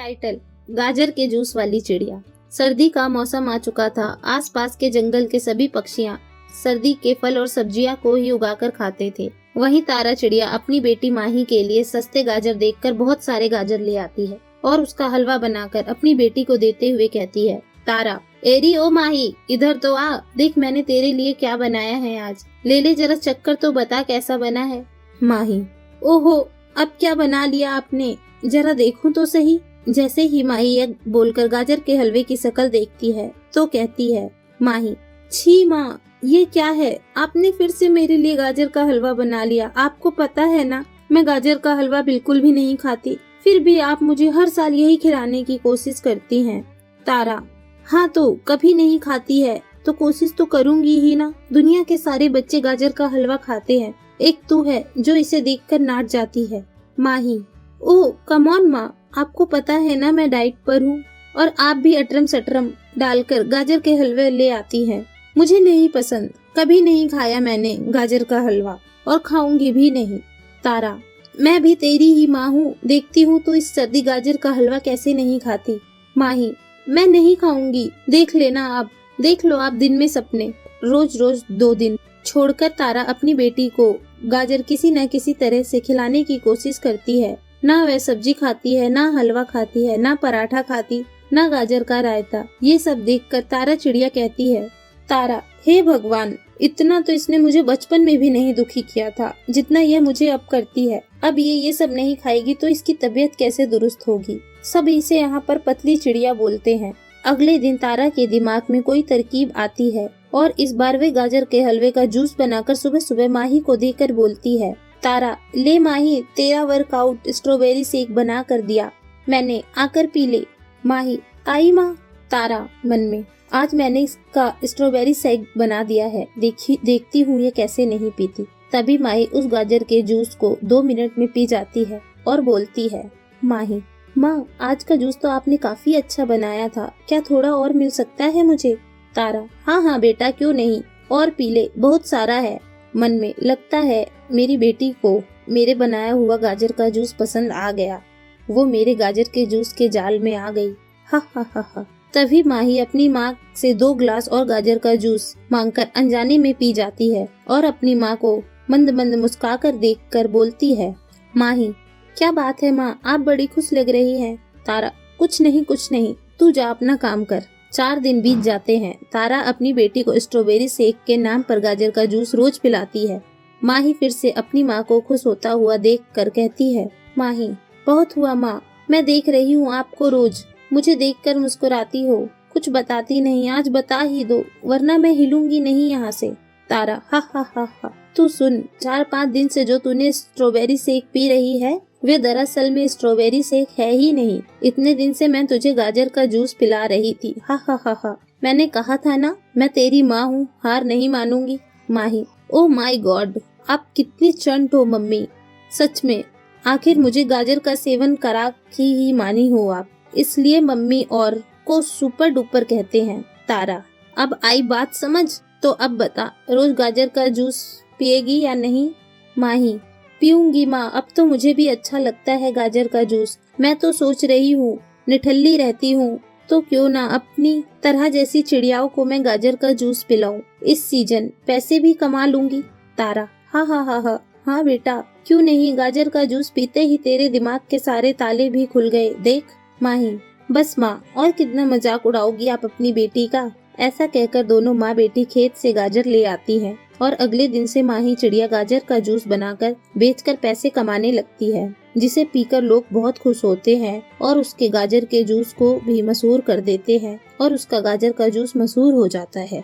Title: गाजर के juice वाली चिड़िया। सर्दी का मौसम आ चुका था। आसपास के जंगल के सभी पक्षियां सर्दी के फल और सब्जियां को ही उगाकर खाते थे। वहीं तारा चिड़िया अपनी बेटी माही के लिए सस्ते गाजर देखकर बहुत सारे गाजर ले आती है और उसका हलवा बनाकर अपनी बेटी को देते हुए कहती है, तारा, एरी ओ माही, इधर तो आ, देख मैंने तेरे लिए क्या बनाया है आज। ले ले जरा चक्कर तो बता कैसा बना है। माही: ओहो, अब क्या बना लिया आपने, जरा देखूं तो सही। जैसे ही माही यह बोलकर गाजर के हलवे की शक्ल देखती है तो कहती है, माही: छी माँ, ये क्या है, आपने फिर से मेरे लिए गाजर का हलवा बना लिया। आपको पता है ना, मैं गाजर का हलवा बिल्कुल भी नहीं खाती, फिर भी आप मुझे हर साल यही खिलाने की कोशिश करती हैं। तारा: हाँ तो कभी नहीं खाती है तो कोशिश तो करूंगी ही ना। दुनिया के सारे बच्चे गाजर का हलवा खाते हैं, एक तू है जो इसे देखकर नाट जाती है। माही: ओह कम ऑन माँ, आपको पता है ना मैं डाइट पर हूँ, और आप भी अटरम सटरम डालकर गाजर के हलवे ले आती हैं। मुझे नहीं पसंद, कभी नहीं खाया मैंने गाजर का हलवा और खाऊंगी भी नहीं। तारा: मैं भी तेरी ही माँ हूँ, देखती हूँ तो इस सर्दी गाजर का हलवा कैसे नहीं खाती। माही: मैं नहीं खाऊंगी, देख लेना आप, देख लो आप दिन में सपने। रोज रोज 2 दिन छोड़कर तारा अपनी बेटी को गाजर किसी न किसी तरह से खिलाने की कोशिश करती है। ना वह सब्जी खाती है, ना हलवा खाती है, ना पराठा खाती, ना गाजर का रायता। ये सब देखकर तारा चिड़िया कहती है, तारा, हे भगवान, इतना तो इसने मुझे बचपन में भी नहीं दुखी किया था जितना यह मुझे अब करती है। अब ये सब नहीं खाएगी तो इसकी तबीयत कैसे दुरुस्त होगी। सब इसे यहाँ पर पतली चिड़िया बोलते हैं। अगले दिन तारा के दिमाग में कोई तरकीब आती है और इस बार वे गाजर के हलवे का जूस बनाकर सुबह सुबह माही को देकर बोलती है, तारा, ले माही, तेरा वर्कआउट स्ट्रॉबेरी शेक बना कर दिया मैंने, आकर पी ले। माही: आई माँ। तारा मन में, आज मैंने इसका स्ट्रॉबेरी शेक बना दिया है, देखती हूँ ये कैसे नहीं पीती। तभी माही उस गाजर के जूस को 2 मिनट में पी जाती है और बोलती है, माही, माँ, आज का जूस तो आपने काफी अच्छा बनाया था, क्या थोड़ा और मिल सकता है मुझे। तारा: हाँ हाँ बेटा, क्यों नहीं, और पी ले, बहुत सारा है। मन में, लगता है मेरी बेटी को मेरे बनाया हुआ गाजर का जूस पसंद आ गया, वो मेरे गाजर के जूस के जाल में आ गई। हा हा हा हा। तभी माही अपनी माँ से 2 ग्लास और गाजर का जूस मांगकर अनजाने में पी जाती है और अपनी माँ को मंद मंद मुस्कुराकर देखकर बोलती है, माही, क्या बात है माँ, आप बड़ी खुश लग रही हैं। तारा: कुछ नहीं, तू जा अपना काम कर। 4 दिन बीत जाते हैं। तारा अपनी बेटी को स्ट्रॉबेरी शेक के नाम पर गाजर का जूस रोज पिलाती है। माही फिर से अपनी माँ को खुश होता हुआ देखकर कहती है, माही, बहुत हुआ माँ, मैं देख रही हूँ आपको रोज, मुझे देखकर मुस्कुराती हो, कुछ बताती नहीं, आज बता ही दो वरना मैं हिलूंगी नहीं यहाँ से। तारा: हा हा हा हा, तू सुन, 4-5 दिन से जो तूने स्ट्रॉबेरी शेक पी रही है वे दरअसल में स्ट्रॉबेरी शेक है ही नहीं। इतने दिन से मैं तुझे गाजर का जूस पिला रही थी। हा हा हा हा, मैंने कहा था ना, मैं तेरी माँ हूँ, हार नहीं मानूंगी। माही: ओ माय गॉड, आप कितनी चंट हो मम्मी, सच में, आखिर मुझे गाजर का सेवन करा की ही मानी हो आप, इसलिए मम्मी और को सुपर डुपर कहते हैं। तारा: अब आई बात समझ, तो अब बता, रोज गाजर का जूस पिएगी या नहीं। माही: पीऊंगी माँ, अब तो मुझे भी अच्छा लगता है गाजर का जूस। मैं तो सोच रही हूँ, निठल्ली रहती हूँ तो क्यों ना अपनी तरह जैसी चिड़ियाओं को मैं गाजर का जूस पिलाऊं, इस सीजन पैसे भी कमा लूंगी। तारा: हाँ हाँ हाँ हाँ हाँ बेटा, क्यों नहीं, गाजर का जूस पीते ही तेरे दिमाग के सारे ताले भी खुल गए, देख। माही: बस माँ, और कितना मजाक उड़ाओगी आप अपनी बेटी का। ऐसा कहकर दोनों माँ बेटी खेत से गाजर ले आती हैं और अगले दिन से माही चिड़िया गाजर का जूस बनाकर बेचकर पैसे कमाने लगती है, जिसे पीकर लोग बहुत खुश होते हैं और उसके गाजर के जूस को भी मशहूर कर देते हैं और उसका गाजर का जूस मशहूर हो जाता है।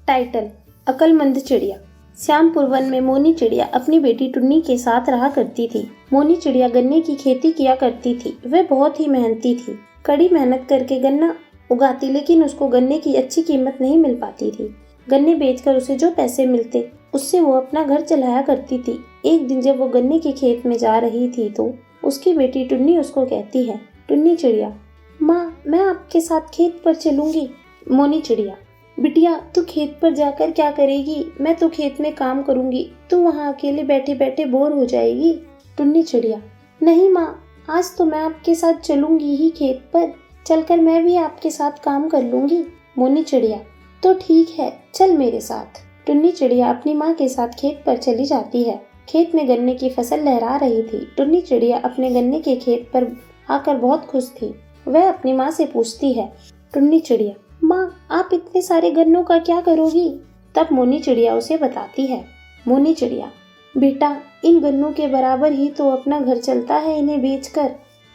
टाइटल: अक्लमंद चिड़िया। श्यामपुर वन में मोनी चिड़िया अपनी बेटी टुन्नी के साथ रहा करती थी। मोनी चिड़िया गन्ने की खेती किया करती थी। वह बहुत ही मेहनती थी, कड़ी मेहनत करके गन्ना उगाती, लेकिन उसको गन्ने की अच्छी कीमत नहीं मिल पाती थी। गन्ने बेचकर उसे जो पैसे मिलते उससे वो अपना घर चलाया करती थी। एक दिन जब वो गन्ने के खेत में जा रही थी तो उसकी बेटी टुन्नी उसको कहती है, टुन्नी चिड़िया, माँ, मैं आपके साथ खेत पर चलूंगी। मोनी चिड़िया: बिटिया, तू खेत पर जाकर क्या करेगी, मैं तो खेत में काम करूंगी, तू वहाँ अकेले बैठे बैठे बोर हो जाएगी। टुन्नी चिड़िया: नहीं माँ, आज तो मैं आपके साथ चलूंगी ही खेत पर, चलकर मैं भी आपके साथ काम कर लूंगी। मोनी चिड़िया, तो ठीक है, चल मेरे साथ। टुन्नी चिड़िया अपनी माँ के साथ खेत पर चली जाती है। खेत में गन्ने की फसल लहरा रही थी। टुन्नी चिड़िया अपने गन्ने के खेत पर आकर बहुत खुश थी। वह अपनी माँ से पूछती है, टुन्नी चिड़िया, माँ आप इतने सारे गन्नों का क्या करोगी? तब मोनी चिड़िया उसे बताती है, मोनी चिड़िया, बेटा इन गन्नों के बराबर ही तो अपना घर चलता है इन्हें बेचकर।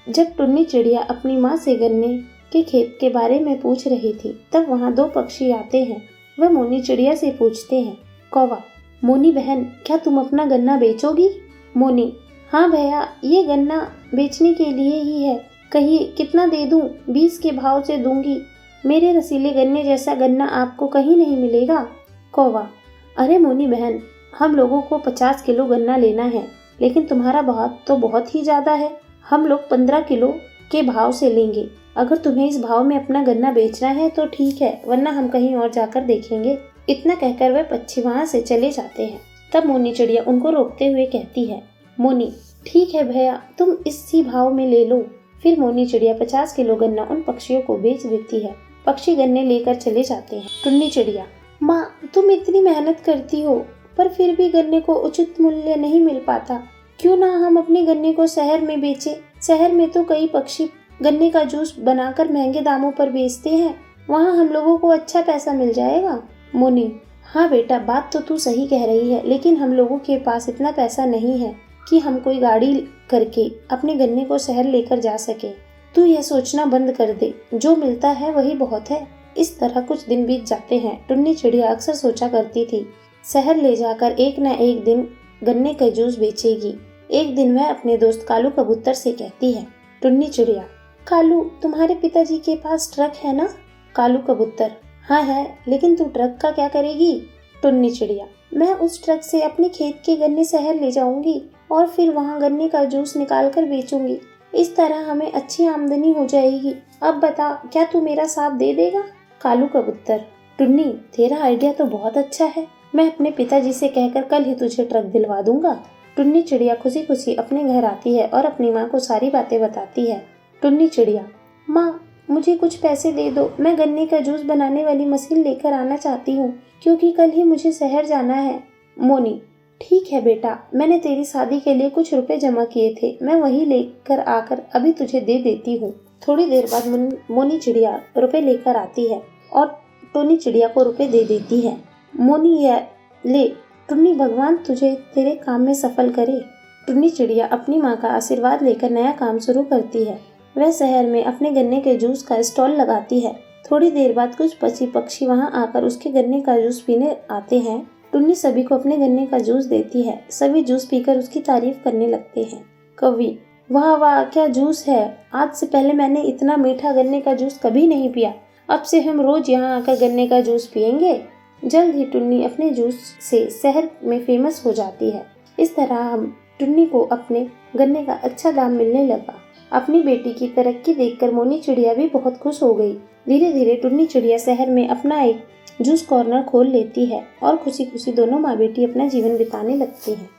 जब टुन्नी चिड़िया अपनी माँ से गन्ने के खेत के बारे में पूछ रही थी, तब वहाँ दो पक्षी आते हैं। वह मोनी चिड़िया से पूछते हैं, कौवा, मोनी बहन क्या तुम अपना गन्ना बेचोगी? मोनी, हाँ भैया, ये गन्ना बेचने के लिए ही है। कहिए कितना दे दूं? 20 के भाव से दूंगी। मेरे रसीले गन्ने जैसा गन्ना आपको कहीं नहीं मिलेगा। कौवा, अरे मोनी बहन, हम लोगों को 50 किलो गन्ना लेना है, लेकिन तुम्हारा भाव तो बहुत ही ज्यादा है। हम लोग 15 किलो के भाव से लेंगे। अगर तुम्हें इस भाव में अपना गन्ना बेचना है तो ठीक है, वरना हम कहीं और जाकर देखेंगे। इतना कहकर वह पक्षी वहाँ से चले जाते हैं। तब मोनी चिड़िया उनको रोकते हुए कहती है, मोनी, ठीक है भैया, तुम इसी भाव में ले लो। फिर मोनी चिड़िया 50 किलो गन्ना उन पक्षियों को बेच देती है। पक्षी गन्ने लेकर चले जाते हैं। टुन्नी चिड़िया, माँ तुम इतनी मेहनत करती हो, पर फिर भी गन्ने को उचित मूल्य नहीं मिल पाता। क्यों ना हम अपने गन्ने को शहर में बेचें? शहर में तो कई पक्षी गन्ने का जूस बनाकर महंगे दामों पर बेचते हैं, वहाँ हम लोगों को अच्छा पैसा मिल जाएगा। मोनी, हाँ बेटा, बात तो तू सही कह रही है, लेकिन हम लोगों के पास इतना पैसा नहीं है कि हम कोई गाड़ी करके अपने गन्ने को शहर लेकर जा सके। तू यह सोचना बंद कर दे, जो मिलता है वही बहुत है। इस तरह कुछ दिन बीत जाते हैं। टुन्नी चिड़िया अक्सर सोचा करती थी, शहर ले जाकर एक न एक दिन गन्ने का जूस बेचेगी। एक दिन वह अपने दोस्त कालू कबूतर से कहती है, टुन्नी चिड़िया, कालू तुम्हारे पिताजी के पास ट्रक है ना? कालू कबूतर, हाँ है, लेकिन तू ट्रक का क्या करेगी? टुन्नी चिड़िया, मैं उस ट्रक से अपने खेत के गन्ने शहर ले जाऊंगी और फिर वहाँ गन्ने का जूस निकाल कर बेचूंगी। इस तरह हमें अच्छी आमदनी हो जाएगी। अब बता, क्या तू मेरा साथ दे देगा? कालू कबूतर, टुन्नी तेरा आइडिया तो बहुत अच्छा है, मैं अपने पिताजी से कहकर कल ही तुझे ट्रक दिलवा दूंगा। टुन्नी चिड़िया खुशी खुशी अपने घर आती है और अपनी माँ को सारी बातें बताती है। टुन्नी चिड़िया, माँ मुझे कुछ पैसे दे दो, मैं गन्ने का जूस बनाने वाली मशीन लेकर आना चाहती हूँ, क्योंकि कल ही मुझे शहर जाना है। मोनी, ठीक है बेटा, मैंने तेरी शादी के लिए कुछ रुपए जमा किए थे, मैं वही लेकर आकर अभी तुझे दे देती हूँ। थोड़ी देर बाद मोनी चिड़िया रुपए लेकर आती है और टुन्नी चिड़िया को रुपए दे देती है। मोनी, यह ले, टुन्नी भगवान तुझे तेरे काम में सफल करे। टुन्नी चिड़िया अपनी माँ का आशीर्वाद लेकर नया काम शुरू करती है। वह शहर में अपने गन्ने के जूस का स्टॉल लगाती है। थोड़ी देर बाद कुछ पक्षी वहाँ आकर उसके गन्ने का जूस पीने आते हैं। टुन्नी सभी को अपने गन्ने का जूस देती है। सभी जूस पीकर उसकी तारीफ करने लगते हैं। कवि, वाह वाह, क्या जूस है, आज से पहले मैंने इतना मीठा गन्ने का जूस कभी नहीं पिया। अब से हम रोज यहाँ आकर गन्ने का जूस पियेंगे। जल्द ही टुन्नी अपने जूस से शहर में फेमस हो जाती है। इस तरह हम टुन्नी को अपने गन्ने का अच्छा दाम मिलने लगा। अपनी बेटी की तरक्की देखकर मोनी चिड़िया भी बहुत खुश हो गई। धीरे धीरे टुन्नी चिड़िया शहर में अपना एक जूस कॉर्नर खोल लेती है और खुशी खुशी दोनों माँ बेटी अपना जीवन बिताने लगती हैं।